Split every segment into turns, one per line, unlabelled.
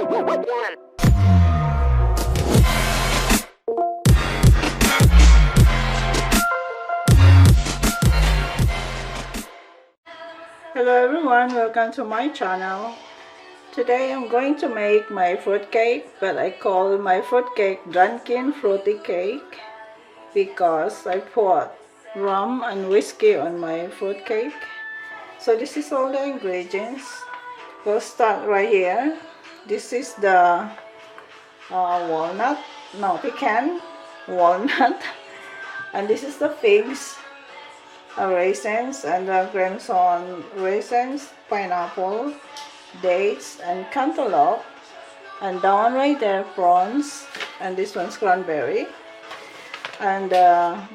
Hello everyone, welcome to my channel. Today I'm going to make my fruit cake, but I call my fruit cake Drunken Fruity Cake because I put rum and whiskey on my fruit cake. So this is all the ingredients. We'll start right here. This is the pecan, walnut, and this is the figs, raisins, and crimson raisins, pineapple, dates, and cantaloupe, and down right there prunes, and this one's cranberry, and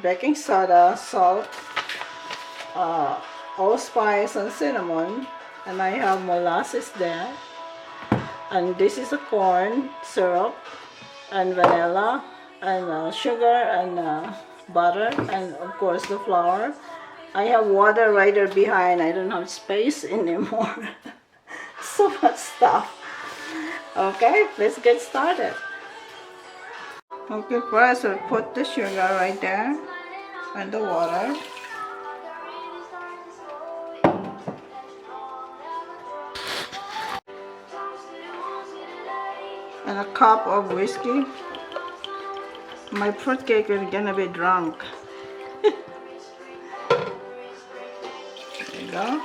baking soda, salt, allspice, and cinnamon, and I have molasses there, and this is a corn syrup, and vanilla, and sugar, and butter, and of course the flour. I have water right there behind. I don't have space anymore. So much stuff. Okay, let's get started. Okay, first we'll put the sugar right there and the water. And a cup of whiskey. My fruit cake is gonna be drunk. There you go.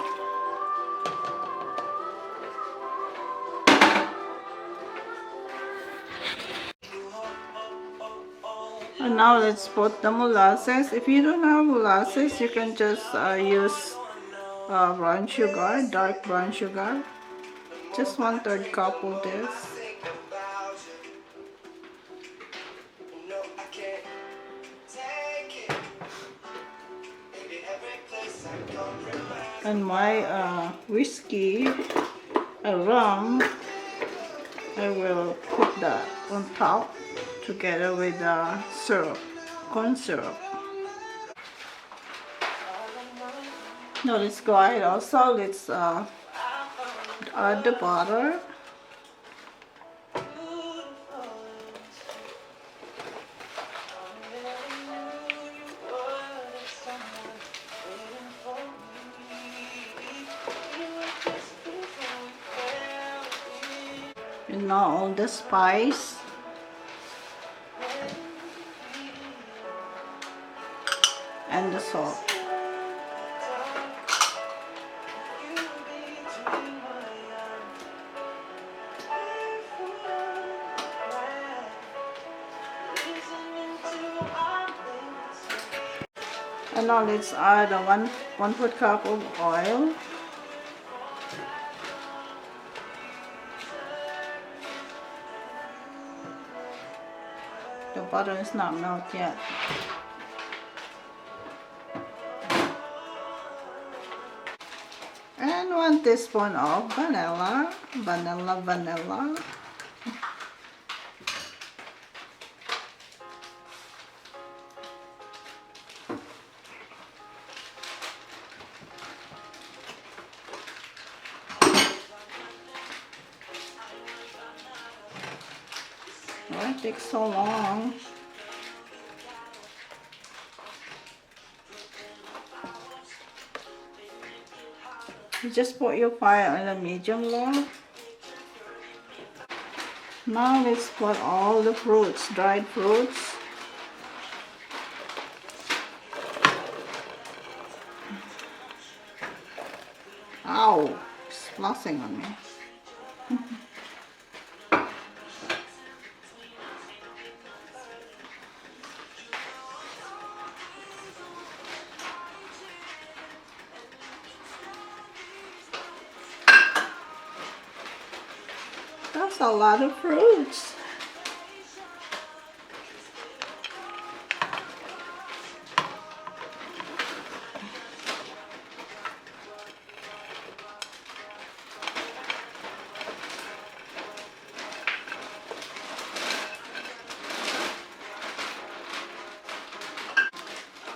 And now let's put the molasses. If you don't have molasses, you can just use brown sugar, dark brown sugar. Just 1/3 cup of this. And my whiskey and rum, I will put that on top together with the syrup, corn syrup. Now let's go ahead also, let's add the butter. And now all the spice. And the salt. And now let's add a 1/4 cup of oil. The butter is not melted yet. And 1 teaspoon of vanilla. Why it takes so long? You just put your fire on a medium low. Now let's put all the fruits, dried fruits. Ow, it's splashing on me. That's a lot of fruits.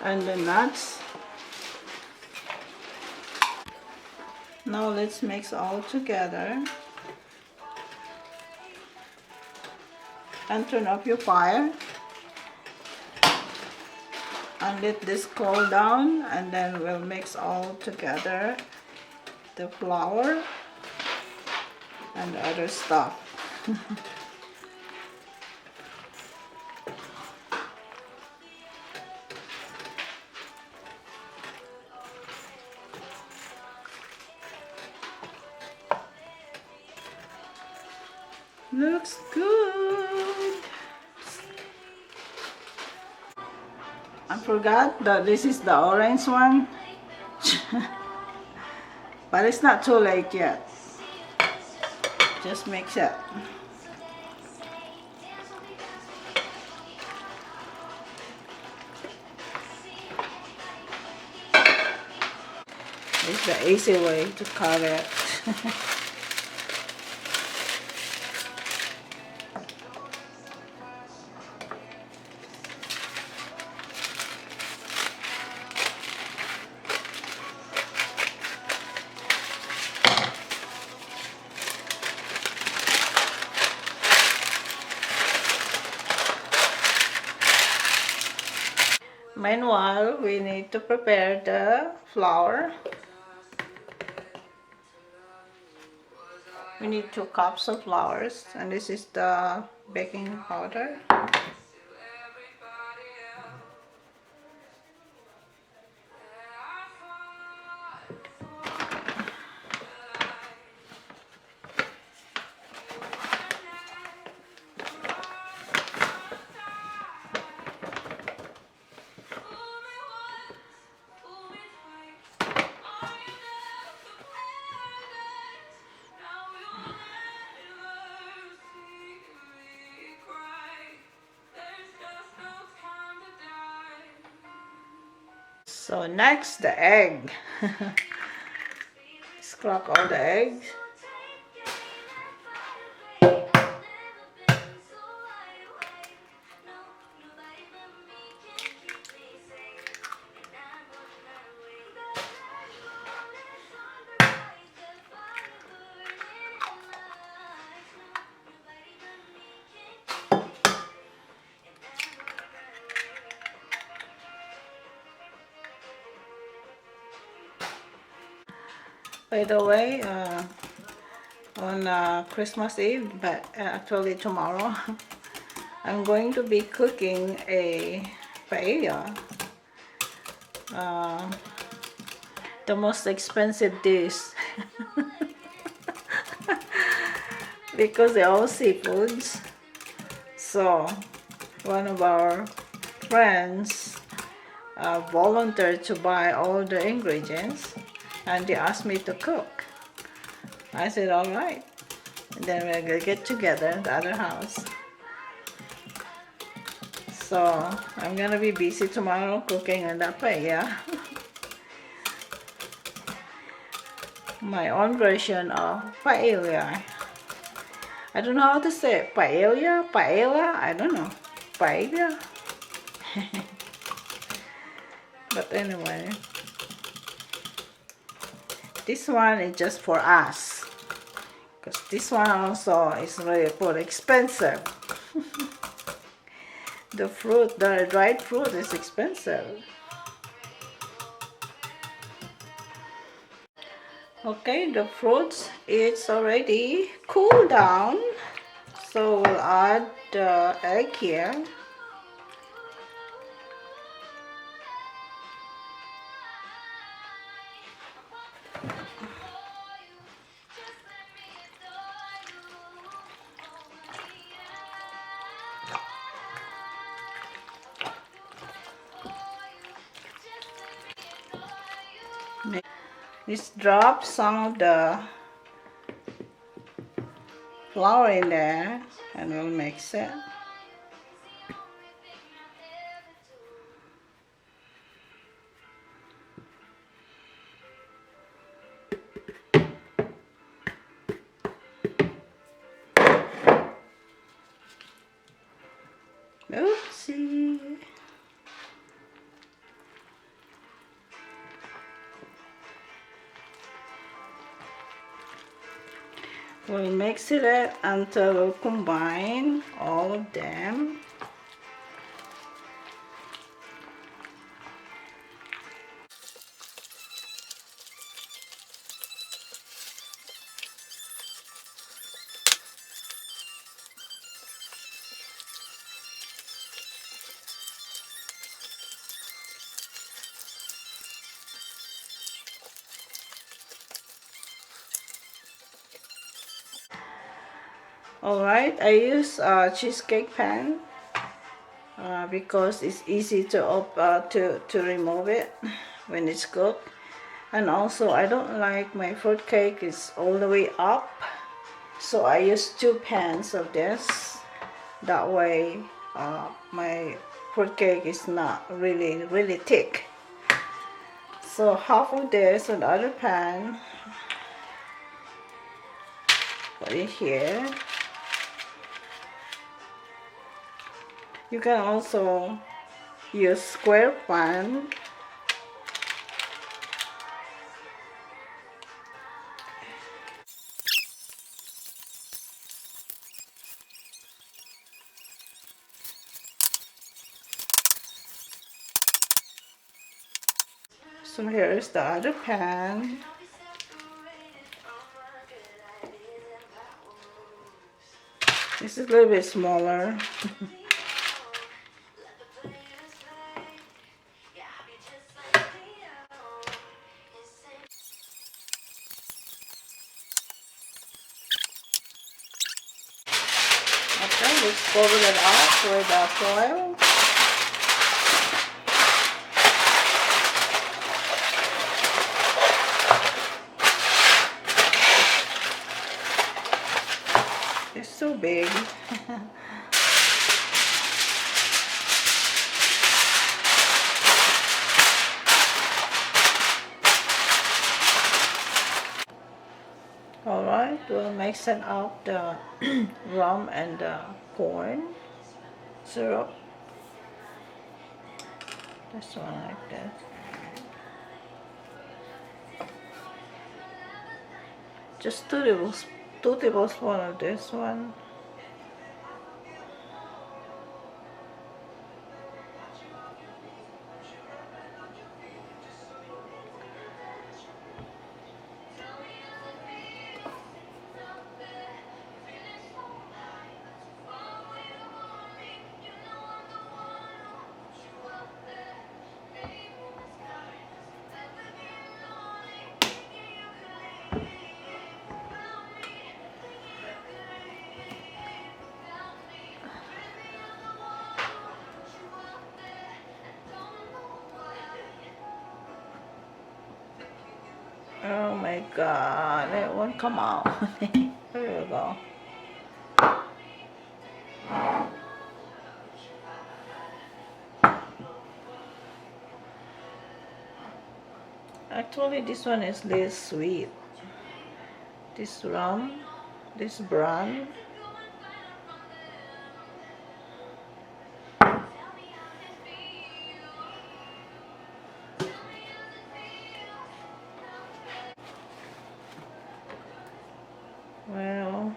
And the nuts. Now let's mix all together. and turn off your fire and let this cool down, and then we'll mix all together the flour and the other stuff. Looks good. I forgot that this is the orange one. But it's not too late yet. Just mix it. It's the easy way to cut it. Meanwhile, we need to prepare the flour. We need 2 cups of flour, and this is the baking powder. So next, the egg. Let's crack all the eggs. By the way, on Christmas Eve, but actually tomorrow, I'm going to be cooking a paella. The most expensive dish. Because they're all seafoods. So one of our friends volunteered to buy all the ingredients, and they asked me to cook. I said, all right. And then we're gonna get together at the other house. So I'm gonna be busy tomorrow cooking on that paella. My own version of paella. I don't know how to say it. Paella? Paella? I don't know. Paella? But anyway, this one is just for us, because this one also is really for expensive. The fruit, the dried fruit is expensive. Okay, the fruits is already cooled down, so we'll add the egg here. Just drop some of the flour in there and we'll mix it. Oopsie. We'll mix it until we'll combine all of them. Alright, I use a cheesecake pan because it's easy to remove it when it's cooked. And also I don't like my fruit cake is all the way up, so I use 2 pans of this. That way my fruit cake is not really thick. So half of this on the other pan, put it here. You can also use square pan. So here is the other pan. This is a little bit smaller. Okay, let's cover it up with the foil. It's so big. Alright, we'll mix it up the rum and the corn syrup. This one like that. Just 2 tablespoons of this one. Oh my god, it won't come out. There we go. Actually, this one is less sweet. This rum, this brand. Well,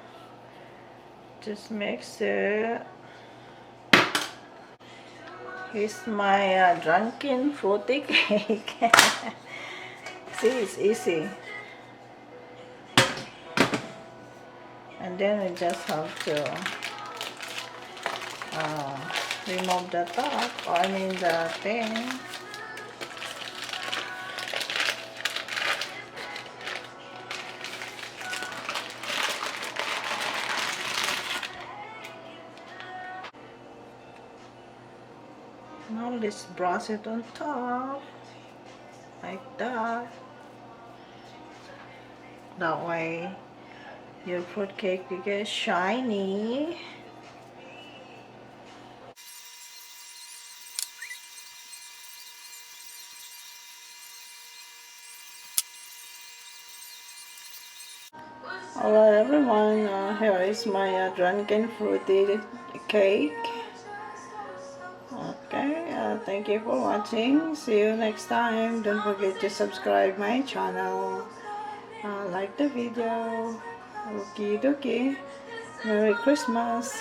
just mix it. Here's my drunken fruity cake. See, it's easy. And then we just have to remove the top, or I mean the thing. Now let's brush it on top, like that. That way your fruit cake will get shiny. Alright everyone, here is my drunken fruity cake. Okay, thank you for watching. See you next time. Don't forget to subscribe my channel. Like the video. Okie dokie. Merry Christmas.